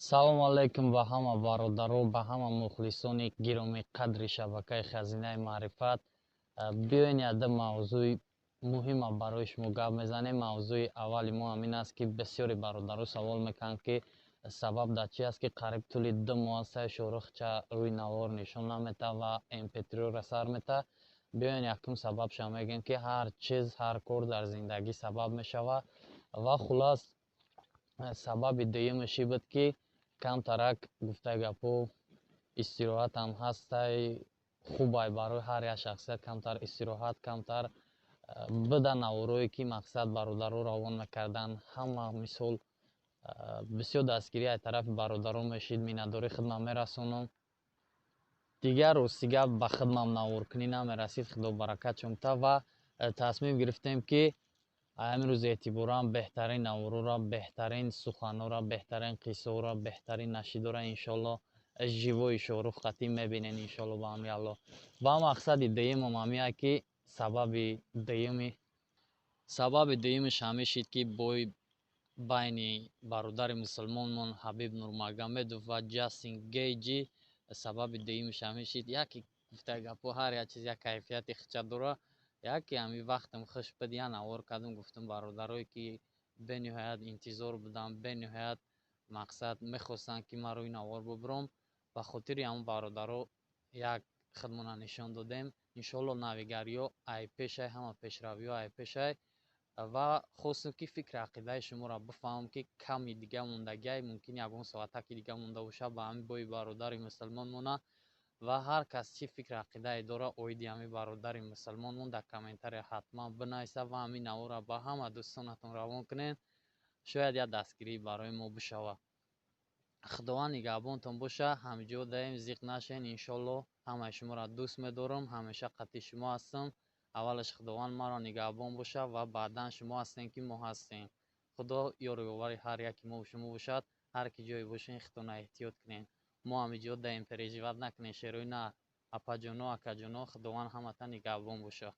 салому алайкум ба ҳама бародару ба ҳама мухлисони гироми қадри шабакаи хазинаи маърифат. Биёин яда мавзӯи муҳима барои шумо гап мезанем. Мавзӯи аввали мо ҳамин аст ки бисёри бародару савол мекунанд ки сабаб дар чи аст ки қариб тӯли 2 моҳ саи шӯрухча рӯи навор нишон наметаҳад ва mp3-ро сар метаҳад. Биёин якум сабабшо мегӯем ки ҳар чиз ҳар кор дар зиндагӣ сабаб мешавад ва хулос сабаби дуюмаш ин буд ки камтарак гуфтаи гапу истироҳатам ҳастай. Хубай барои ҳар як шахсият камтар истироҳат, камтар буда наворое ки мақсад бародаро равон мекарданд. Ҳама мисол бисёр дастгирӣ аз тарафи бародарон мешид, миннатдорӣ хидмат мерасонам. Дигар ростига ба хидмам наворкунӣ намерасид, худо баракат шумта ва тасмим гирифтем ки амрӯз эътиборан беҳтарин наворора, беҳтарин суханора, беҳтарин қиссаора, беҳтарин нашидора иншоалло живои Шоҳрух Қатӣ мебинем иншоалло ба амри Аллоҳ. Ва мақсади дуюмам ҳамин ки сабаби дуюмаш ҳамин шид ки бои байни бародари мусулмонмон Ҳабиб Нурмагомедов ва Ҷастин Гейҷи. Сабаби дуюмаш ҳамин шид, яке гуфтаи гапо ҳар як чиз як кайфияти хича дора. Яке ҳамин вақтам хуш буд, я навор кардам, гуфтам бародарое ки бениҳоят интизор буданд, бениҳоят мақсад мехостанд ки ман рӯи навор бубурам. Ба хотири ҳамон бародаро як хидмона нишон додем. Иншоалло навигариҳо ай пешай, ҳама пешравиҳо ай пешай ва хостам ки фикри ақидаи шуморо бифаҳмам ки ками дига мондагиай, мумкин ягон соатаки дига монда бошад, ба ҳамин бои бародари мусулмон монад. Ва ҳар кас чӣ фикри ақидае дора оиди ҳамин бародари мусулмонмон дар комментария ҳатман бинависа ва ҳамин наворро ба ҳама дӯстонатон равон кунед. Шояд як дастгирӣ барои мо бишавад. худованд нигаҳбонтон боша. Ҳамиҷо даем, зиқ нашен. Иншоалло ҳамаи шуморо дӯст медорам, ҳамеша қатъи шумо ҳастам. аввалаш худованд маро нигаҳбон боша ва баъдан шумо ҳастем ки мо ҳастем. худо ёрӣовари ҳар яки мо шумо бошад. ҳар ки ҷое бошем худтона эҳтиёт кунем. мо ҳамиҷо даем переживат накунем, шерои на апаҷоно акаҷоно. худованд ҳаматон нигаҳбон боша.